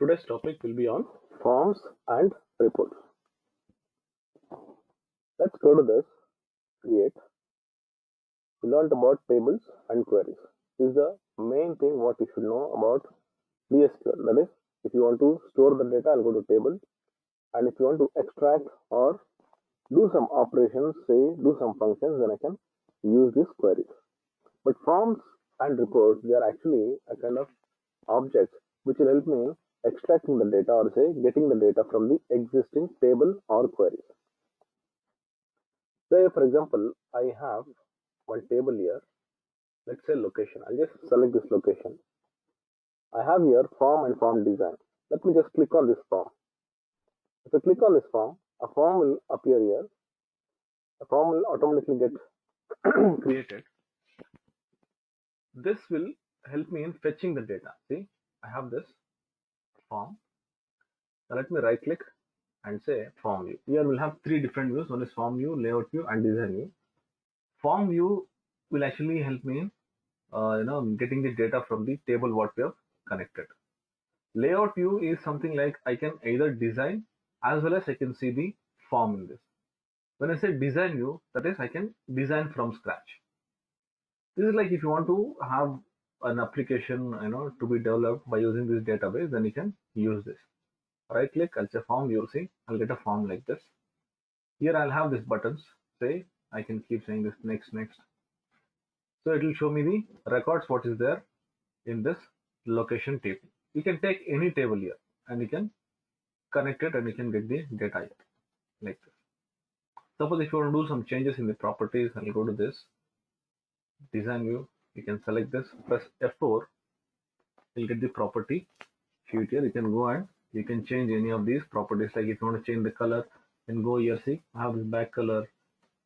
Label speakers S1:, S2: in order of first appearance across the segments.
S1: Today's topic will be on forms and reports. Let's go to this, create. We learned about tables and queries. This is the main thing what you should know about DSQL. That is, if you want to store the data, I'll go to table. And if you want to extract or do some operations, say do some functions, then I can use this queries. But forms and reports, they are actually a kind of objects which will help me in extracting the data or say getting the data from the existing table or queries. Say for example, I have one table here. Let's say location. I'll just select this location. I have here form and form design. Let me just click on this form. If I click on this form, a form will appear here. A form will automatically get created. This will help me in fetching the data. See, I have this form. Now let me right click and say form view. Here we'll have three different views. One is form view, layout view, and design view. Form view will actually help me in getting the data from the table what we have connected. Layout view is something like I can either design as well as I can see the form in this. When I say design view, that is I can design from scratch. This is like if you want to have an application to be developed by using this database, then you can use this. Right click, I'll say form view. See, I'll get a form like this. Here I'll have these buttons. Say I can keep saying this next. So it will show me the records what is there in this location table. You can take any table here and you can connect it and you can get the data here like this. Suppose if you want to do some changes in the properties, I'll go to this design view. You can select this, press F4. You'll get the property sheet here. You can go and you can change any of these properties. Like if you want to change the color, then go here. See, I have this back color,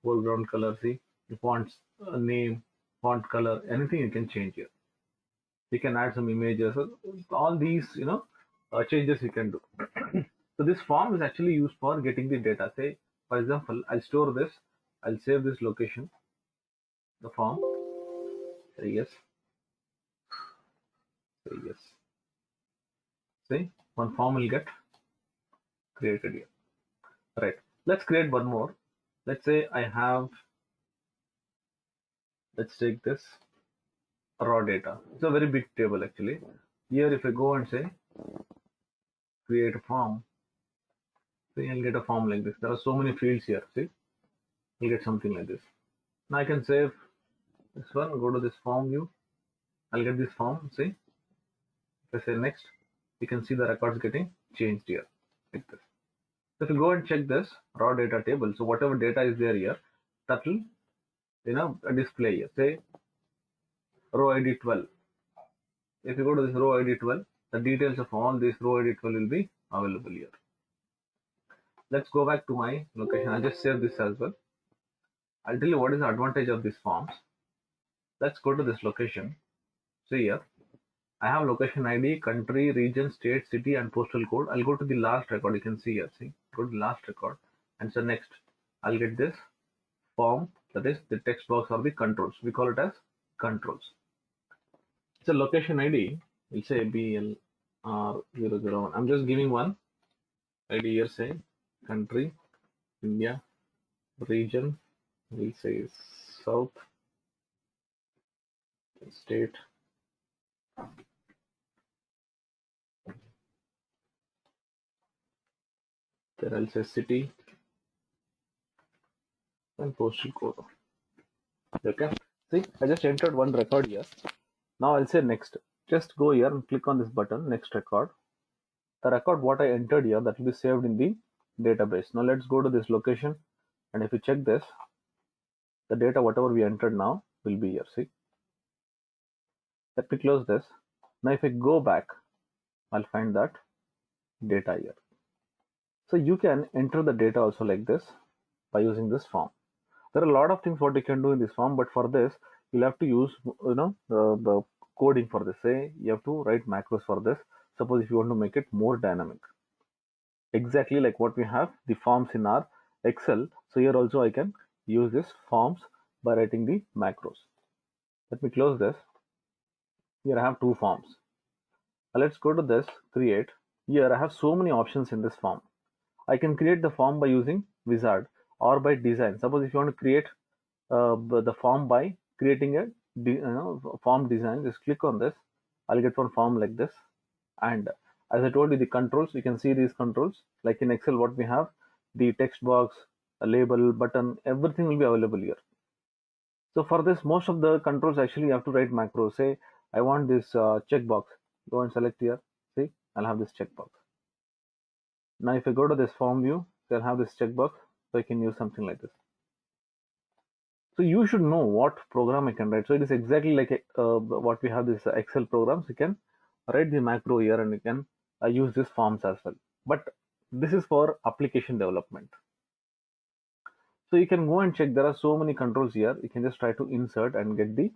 S1: foreground color. See, the fonts name, font color, anything you can change here. You can add some images. All these changes you can do. So this form is actually used for getting the data. Say for example, I'll store this. I'll save this location, the form. Say yes. Say yes. See, one form will get created here. Right. Let's create one more. Let's say I have. Let's take this raw data. It's a very big table actually. Here if I go and say create a form, so you'll get a form like this. There are so many fields here. See, you'll get something like this. Now I can save this one, go to this form view. I'll get this form. See, if I say next, you can see the records getting changed here like this. So if you go and check this raw data table, so whatever data is there here, that will display here. Say row ID 12. If you go to this row ID 12, the details of all this row ID 12 will be available here. Let's go back to my location. I'll just save this as well. I'll tell you what is the advantage of these forms. Let's go to this location. See here, I have location ID, country, region, state, city, and postal code. I'll go to the last record. You can see here. See, go to the last record, and so next, I'll get this form. That is the text box or the controls. We call it as controls. It's a location ID. We'll say BLR001. I'm just giving one ID here. Say country, India, region. We'll say South, state. Then I'll say city and postal code. Okay. See, I just entered one record here. Now I'll say next. Just go here and click on this button, next record. The record what I entered here, that will be saved in the database. Now let's go to this location, and if you check this, the data whatever we entered now will be here. See, let me close this. Now if I go back, I'll find that data here. So you can enter the data also like this by using this form. There are a lot of things what you can do in this form, but for this you'll have to use the coding for this. Say you have to write macros for this. Suppose if you want to make it more dynamic, exactly like what we have the forms in our Excel. So here also I can use this forms by writing the macros. Let me close this. Here I have two forms. Now let's go to this create. Here I have so many options in this form. I can create the form by using wizard or by design. Suppose if you want to create the form by creating a form design, just click on this. I'll get one form like this. And as I told you, the controls, you can see these controls like in Excel what we have, the text box, a label, button, everything will be available here. So for this, most of the controls actually you have to write macros. Say I want this checkbox. Go and select here. See, I'll have this checkbox. Now if I go to this form view, I'll have this checkbox. So I can use something like this. So you should know what program I can write. So it is exactly like what we have this Excel programs. You can write the macro here and you can use these forms as well. But this is for application development. So you can go and check. There are so many controls here. You can just try to insert and get the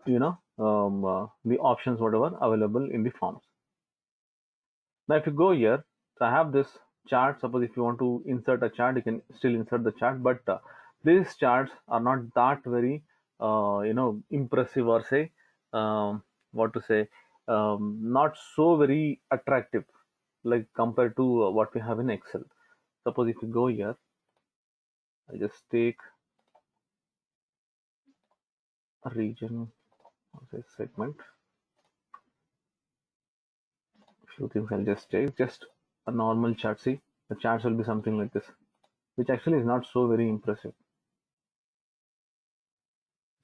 S1: the options whatever available in the forms. Now if you go here, so I have this chart. Suppose if you want to insert a chart, you can still insert the chart, but these charts are not that very impressive, or say what to say, not so very attractive like compared to what we have in Excel. Suppose if you go here, I just take a region, or say segment, few things I'll just take, just a normal chart. See, the charts will be something like this, which actually is not so very impressive.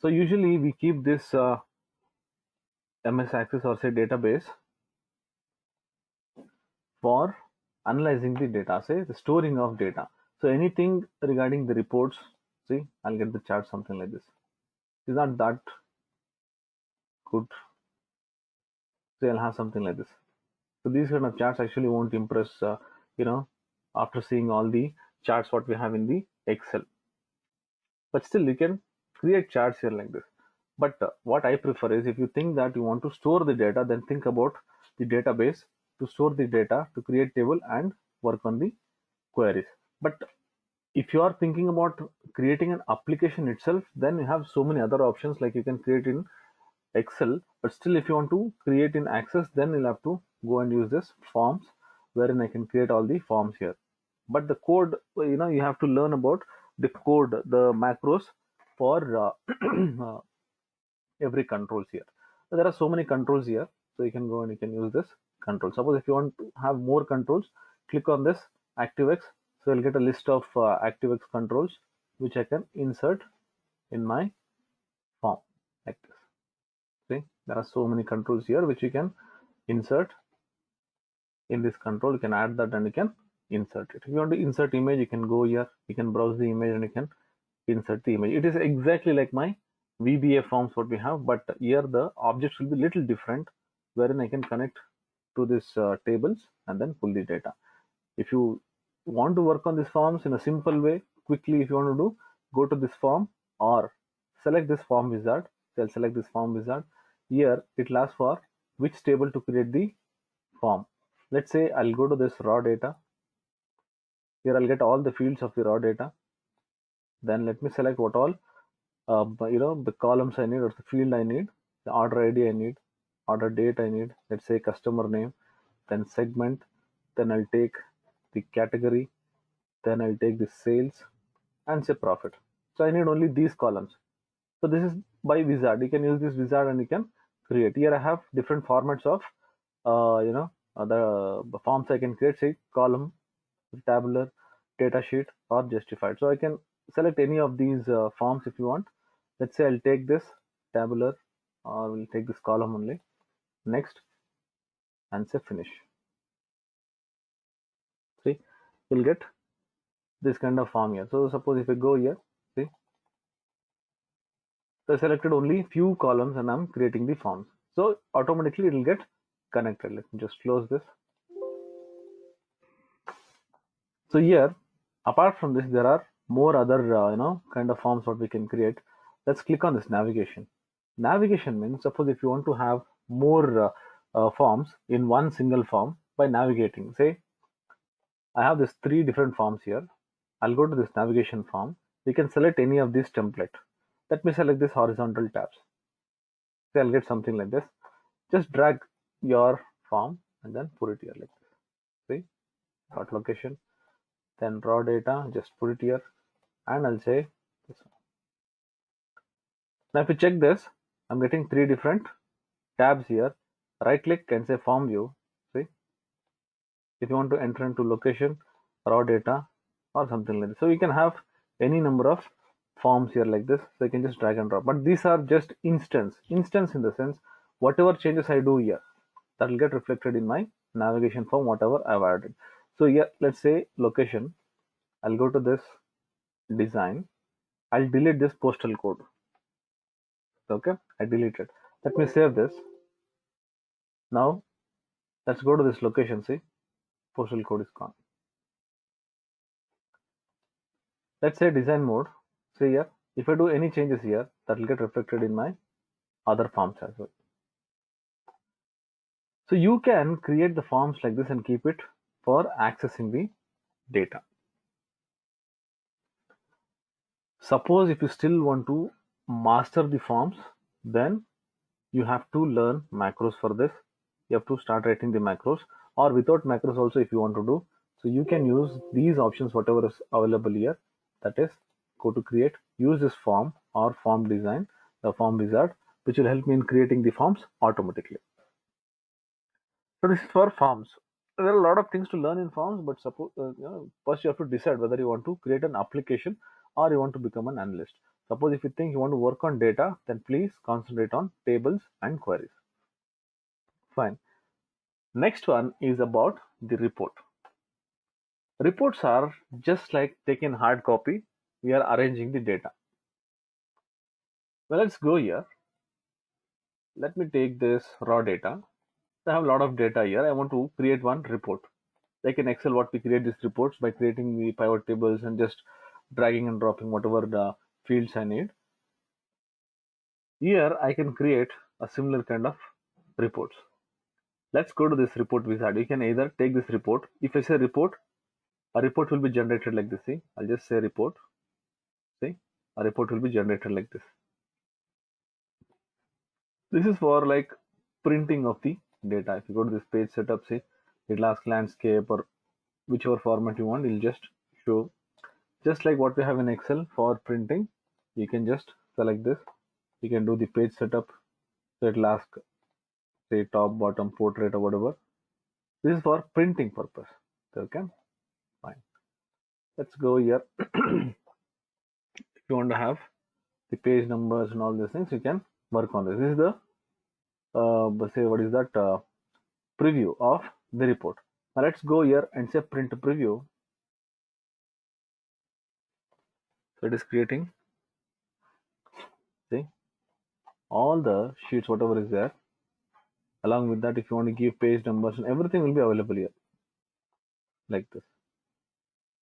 S1: So usually we keep this MS Access or say database for analyzing the data, say the storing of data. So anything regarding the reports, see, I'll get the chart something like this. It's not that good. So I'll have something like this. So these kind of charts actually won't impress, after seeing all the charts what we have in the Excel. But still you can create charts here like this. But what I prefer is, if you think that you want to store the data, then think about the database to store the data, to create table and work on the queries. But if you are thinking about creating an application itself, then you have so many other options, like you can create in Excel. But still, if you want to create in Access, then you'll have to go and use this forms, wherein I can create all the forms here. But the code, you have to learn about the code, the macros for every controls here. So there are so many controls here, so you can go and you can use this control. Suppose if you want to have more controls, click on this ActiveX. So you'll get a list of ActiveX controls which I can insert in my form like this. See, there are so many controls here which you can insert in this control. You can add that and you can insert it. If you want to insert image, you can go here, you can browse the image and you can insert the image. It is exactly like my VBA forms what we have, but here the objects will be little different, wherein I can connect to this tables and then pull the data. If you want to work on these forms in a simple way, quickly, if you want to do, go to this form or select this form wizard. So I'll select this form wizard. Here it will ask for which table to create the form. Let's say I'll go to this raw data. Here I'll get all the fields of the raw data. Then let me select what all the columns I need, or the field I need, the order ID I need, order date I need, let's say customer name, then segment, then I'll take the category, then I'll take the sales and say profit. So I need only these columns. So this is by wizard. You can use this wizard and you can create. Here I have different formats of the forms I can create, say column, tabular, data sheet or justified. So I can select any of these forms if you want. Let's say I'll take this tabular, or we'll take this column only. Next, and say finish. See, you'll get this kind of form here. So suppose if I go here, see, so I selected only few columns and I'm creating the forms. So automatically it will get connected. Let me just close this. So here, apart from this, there are more other kind of forms what we can create. Let's click on this navigation. Navigation means, suppose if you want to have more forms in one single form by navigating. Say I have this 3 different forms here. I'll go to this navigation form. You can select any of these template. Let me select this horizontal tabs. So I'll get something like this. Just drag your form and then put it here like this. See, dot location, then raw data, just put it here, and I'll say this one. Now if you check this, I'm getting three different tabs here. Right click and say form view. See, if you want to enter into location, raw data, or something like this. So you can have any number of forms here like this. So you can just drag and drop. But these are just instance in the sense whatever changes I do here, that will get reflected in my navigation form, whatever I've added. So here, let's say location. I'll go to this design. I'll delete this postal code. Okay, I deleted. Let me save this. Now let's go to this location. See, postal code is gone. Let's say design mode. See here, if I do any changes here, that will get reflected in my other forms as well. So you can create the forms like this and keep it for accessing the data. Suppose if you still want to master the forms, then you have to learn macros for this. You have to start writing the macros, or without macros also if you want to do. So you can use these options, whatever is available here. That is, go to create, use this form or form design, the form wizard, which will help me in creating the forms automatically. So this is for forms. There are a lot of things to learn in forms, but suppose first you have to decide whether you want to create an application or you want to become an analyst. Suppose if you think you want to work on data, then please concentrate on tables and queries. Fine. Next one is about the report. Reports are just like taking hard copy. We are arranging the data. Well, let's go here. Let me take this raw data. I have a lot of data here. I want to create one report. Like in Excel, what we create these reports by creating the pivot tables and just dragging and dropping whatever the fields I need. Here I can create a similar kind of reports. Let's go to this report wizard. You can either take this report. If I say report, a report will be generated like this. See, I'll just say report. See, a report will be generated like this. This is for like printing of the data. If you go to this page setup, say it'll ask landscape or whichever format you want, it'll just show. Just like what we have in Excel for printing, you can just select this. You can do the page setup. So it'll ask, say, top, bottom, portrait, or whatever. This is for printing purpose. Okay, fine. Let's go here. If you want to have the page numbers and all these things, you can work on this. This is the say what is that preview of the report. Now let's go here and say print preview. So it is creating, see, all the sheets, whatever is there. Along with that, if you want to give page numbers and everything will be available here like this.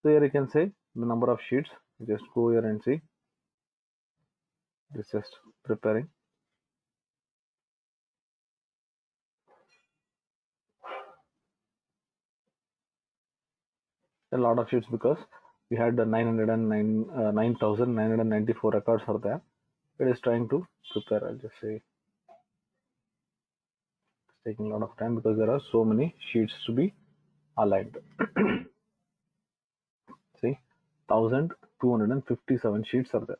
S1: So here you can say the number of sheets. Just go here and see. It's just preparing. A lot of sheets because we had the 9,994 records are there. It is trying to prepare. I'll just say it's taking a lot of time because there are so many sheets to be aligned. See, 1,257 sheets are there.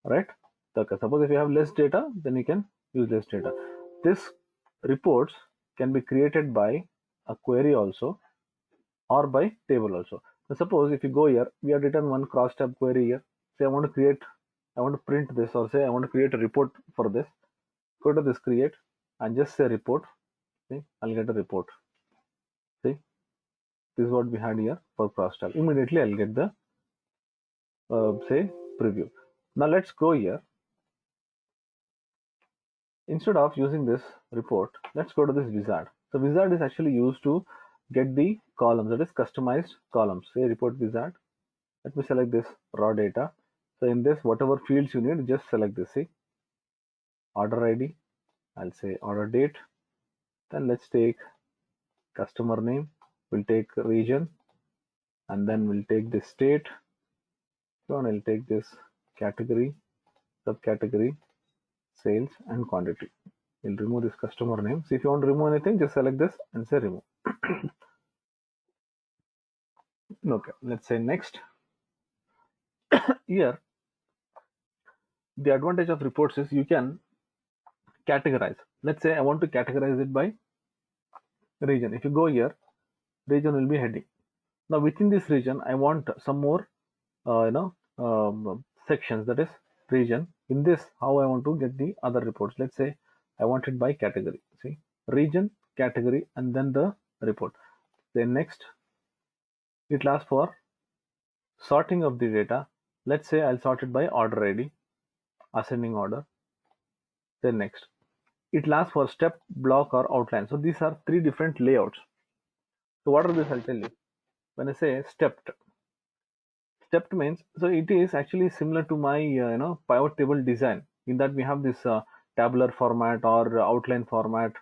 S1: Right? Okay, suppose if you have less data, then you can use less data. This reports can be created by a query also or by table also. Now suppose if you go here, we have written one cross tab query here. Say I want to print this, or say I want to create a report for this. Go to this create and just say report. See, I'll get a report. See, this is what we had here for cross tab. Immediately I'll get the say preview. Now let's go here. Instead of using this report, let's go to this wizard. So wizard is actually used to get the columns, that is customized columns. Say report wizard. Let me select this raw data. So in this, whatever fields you need, just select this. See, order ID. I'll say order date. Then let's take customer name. We'll take region, and then we'll take this state. So I'll take this category, subcategory, sales and quantity. We'll remove this customer name. So if you want to remove anything, just select this and say remove. Okay, let's say next. Here, the advantage of reports is you can categorize. Let's say I want to categorize it by region. If you go here, region will be heading. Now within this region, I want some more, sections. That is region. In this, how I want to get the other reports. Let's say I want it by category. See, region, category, and then the report. Then next, it will ask for sorting of the data. Let's say I'll sort it by order ID, ascending order. Then next, it will ask for step, block, or outline. So these are three different layouts. So what are these? I'll tell you. When I say stepped means, so it is actually similar to my pivot table design, in that we have this tabular format or outline format,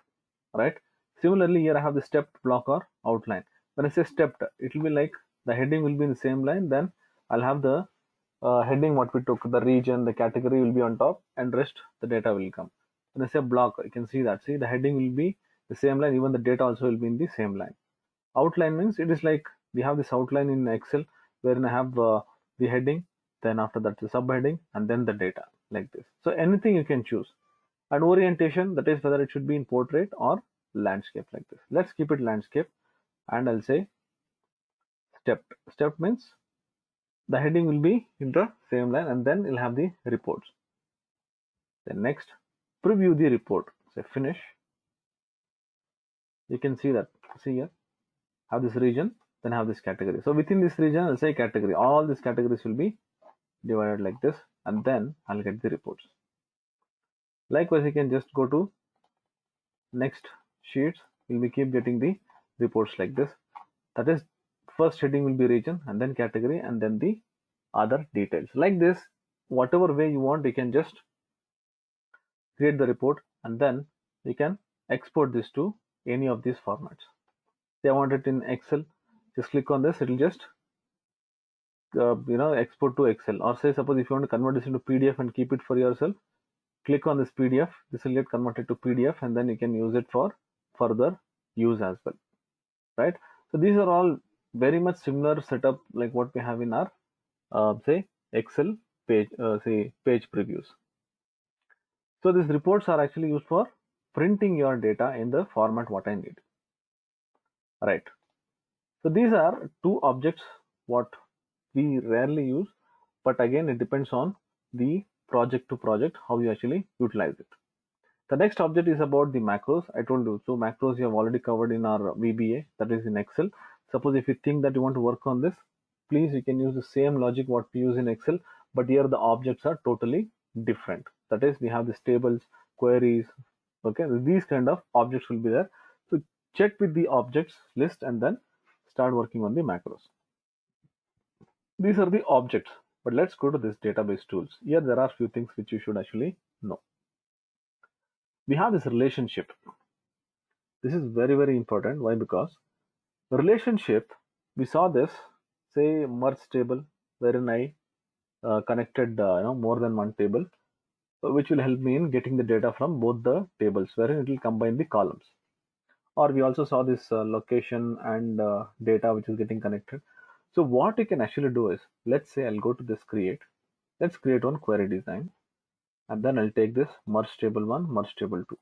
S1: right? Similarly, here I have the stepped, block, or outline. When I say stepped, it will be like the heading will be in the same line. Then I'll have the heading what we took, the region, the category will be on top, and rest the data will come. When I say block, you can see that. See, the heading will be the same line, even the data also will be in the same line. Outline means it is like we have this outline in Excel, wherein I have the heading, then after that the subheading, and then the data, like this. So anything you can choose. And orientation, that is whether it should be in portrait or landscape, like this. Let's keep it landscape, and I'll say stepped. Stepped means the heading will be in the same line, and then you'll have the reports. Then next, preview the report. Say finish. You can see that. See here, have this region, then have this category. So within this region, I'll say category. All these categories will be divided like this, and then I'll get the reports. Likewise, you can just go to next sheets. We'll be keep getting the reports like this. That is, first heading will be region, and then category, and then the other details. Like this, whatever way you want, you can just create the report, and then you can export this to any of these formats. Say I want it in Excel, just click on this. It will just export to Excel. Or say suppose if you want to convert this into PDF and keep it for yourself, click on this PDF. This will get converted to PDF, and then you can use it for further use as well, right? So these are all very much similar setup like what we have in our say Excel page, say page previews. So these reports are actually used for printing your data in the format what I need, right? So these are two objects what we rarely use, but again it depends on the project to project how you actually utilize it. The next object is about the macros. I told you, so macros you have already covered in our VBA, that is in Excel. Suppose if you think that you want to work on this, please you can use the same logic what we use in Excel, but here the objects are totally different. That is, we have these tables, queries, okay, these kind of objects will be there. So check with the objects list and then start working on the macros. These are the objects, but let's go to this database tools. Here there are few things which you should actually know. We have this relationship. This is very, very important. Why? Because the relationship, we saw this, say merge table, wherein I connected more than one table, which will help me in getting the data from both the tables, wherein it will combine the columns. Or we also saw this location and data which is getting connected. So what you can actually do is, let's say I'll go to this create. Let's create one query design, and then I'll take this merge table 1, merge table 2.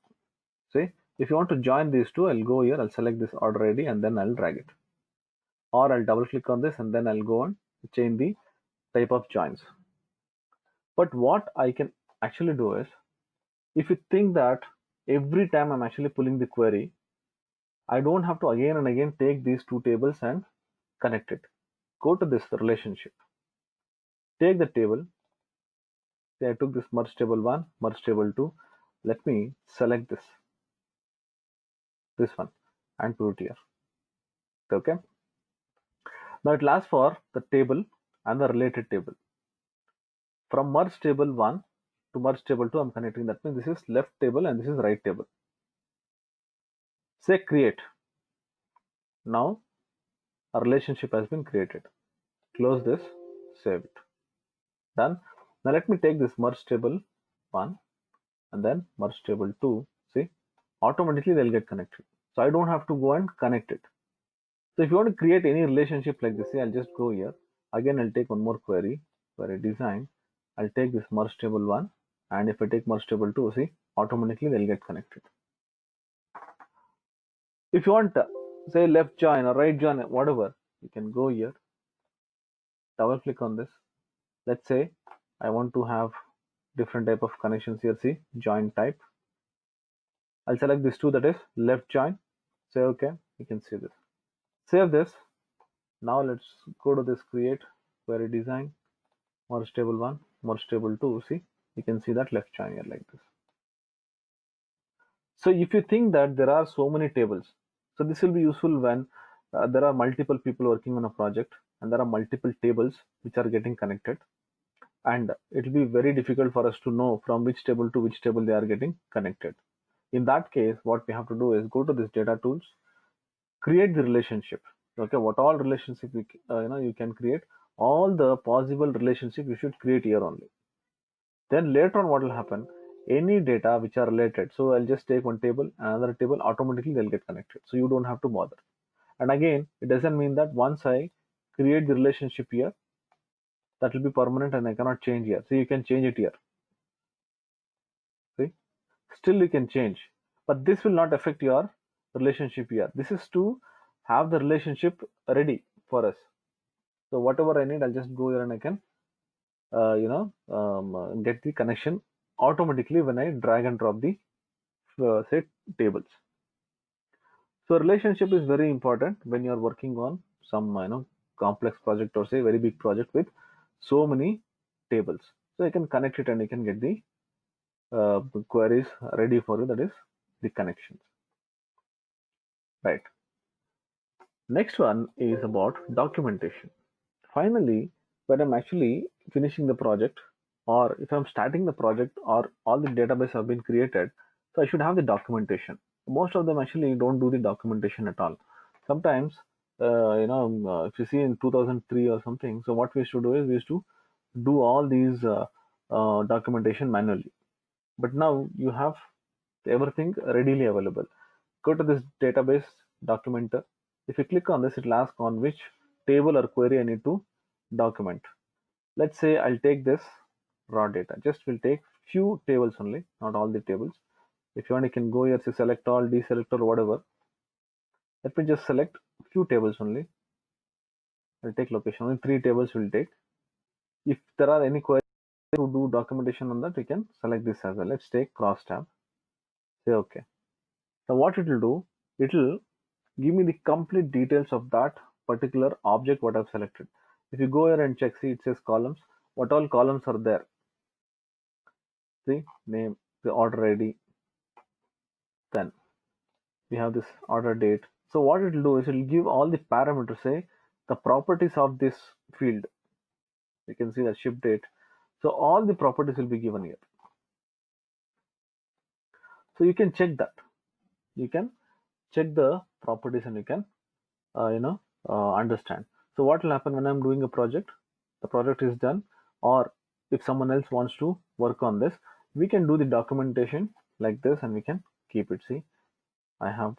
S1: See, if you want to join these two, I'll go here, I'll select this order ID, and then I'll drag it. Or I'll double click on this, and then I'll go on change the type of joins. But what I can actually do is, if you think that every time I'm actually pulling the query, I don't have to again and again take these two tables and connect it. Go to this relationship. Take the table. Say I took this merge table 1, merge table 2. Let me select this one, and put it here. Okay. Now it asks for the table and the related table. From merge table 1 to merge table 2, I'm connecting. That means this is left table and this is right table. Say create. Now a relationship has been created. Close this, save it. Done. Now let me take this merge table 1 and then merge table 2. See, automatically they'll get connected. So I don't have to go and connect it. So if you want to create any relationship like this, see, I'll just go here. Again, I'll take one more query design. I'll take this merge table 1, and if I take merge table 2, see, automatically they'll get connected. If you want, say, left join or right join, whatever, you can go here, double click on this. Let's say I want to have different type of connections here. See, join type. I'll select this two, that is left join. Say okay. You can see this. Save this. Now let's go to this create query design, merge table 1, merge table 2. See, you can see that left join here like this. So if you think that there are so many tables, so this will be useful when there are multiple people working on a project and there are multiple tables which are getting connected, and it will be very difficult for us to know from which table to which table they are getting connected. In that case, what we have to do is go to this data tools, create the relationship. Okay, what all relationship you can create, all the possible relationship you should create here only. Then later on, what will happen? Any data which are related. So I'll just take one table, another table, automatically they'll get connected. So you don't have to bother. And again, it doesn't mean that once I create the relationship here, that will be permanent and I cannot change here. So you can change it here. See, still you can change, but this will not affect your relationship here. This is to have the relationship ready for us. So whatever I need, I'll just go here and I can, get the connection automatically when I drag and drop the say tables. So relationship is very important when you are working on some complex project or say very big project with so many tables. So you can connect it and you can get the queries ready for you, that is the connections, right? Next one is about documentation. Finally, when I'm actually finishing the project, or if I'm starting the project, or all the database have been created, so I should have the documentation. Most of them actually don't do the documentation at all. Sometimes, if you see in 2003 or something, so what we used to do is we used to do all these documentation manually. But now you have everything readily available. Go to this database documenter. If you click on this, it will ask on which table or query I need to document. Let's say I'll take this raw data. Just will take few tables only, not all the tables. If you want, you can go here to select all, deselect or whatever. Let me just select few tables only. I'll take location. Only 3 tables will take. If there are any queries to do documentation on that, we can select this as well. Let's take cross tab. Say okay. Now what it will do, it will give me the complete details of that particular object what I've selected. If you go here and check, see, it says columns. What all columns are there? See, name, the order ID. Then we have this order date. So what it will do is it will give all the parameters, say the properties of this field. You can see the ship date. So all the properties will be given here. So you can check that. You can check the properties and you can understand. So what will happen when I'm doing a project? The project is done, or if someone else wants to work on this, we can do the documentation like this and we can keep it. See, I have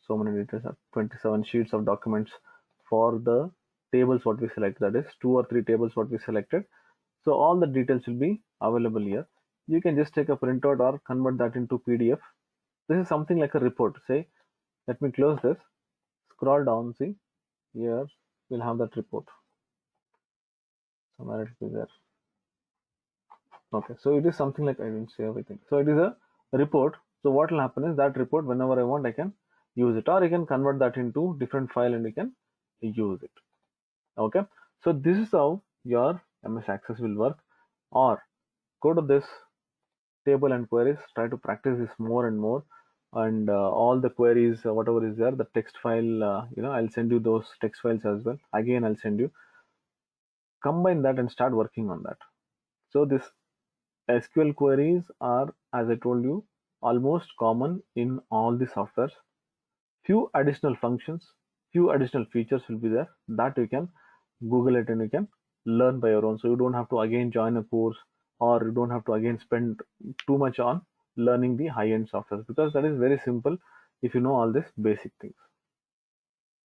S1: so many details, 27 sheets of documents for the tables what we select, that is 2 or 3 tables what we selected. So all the details will be available here. You can just take a printout or convert that into PDF. This is something like a report. Say, let me close this, scroll down, see, here we'll have that report. Somewhere it will be there. Okay, so it is something like, I didn't say everything. So it is a report. So what will happen is that report, whenever I want, I can use it, or I can convert that into different file and you can use it. Okay, so this is how your MS Access will work. Or go to this table and queries, try to practice this more and more, and all the queries, whatever is there, the text file, I'll send you those text files as well. Again, I'll send you. Combine that and start working on that. So this SQL queries are, as I told you, almost common in all the softwares. Few additional functions, few additional features will be there that you can Google it and you can learn by your own. So you don't have to again join a course, or you don't have to again spend too much on learning the high-end software, because that is very simple if you know all these basic things.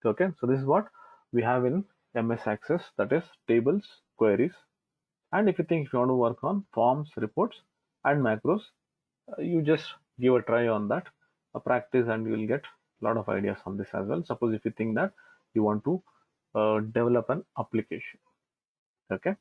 S1: Okay, so this is what we have in MS Access, that is tables, queries. And if you think if you want to work on forms, reports, and macros, you just give a try on that, a practice, and you will get a lot of ideas on this as well. Suppose if you think that you want to develop an application. Okay.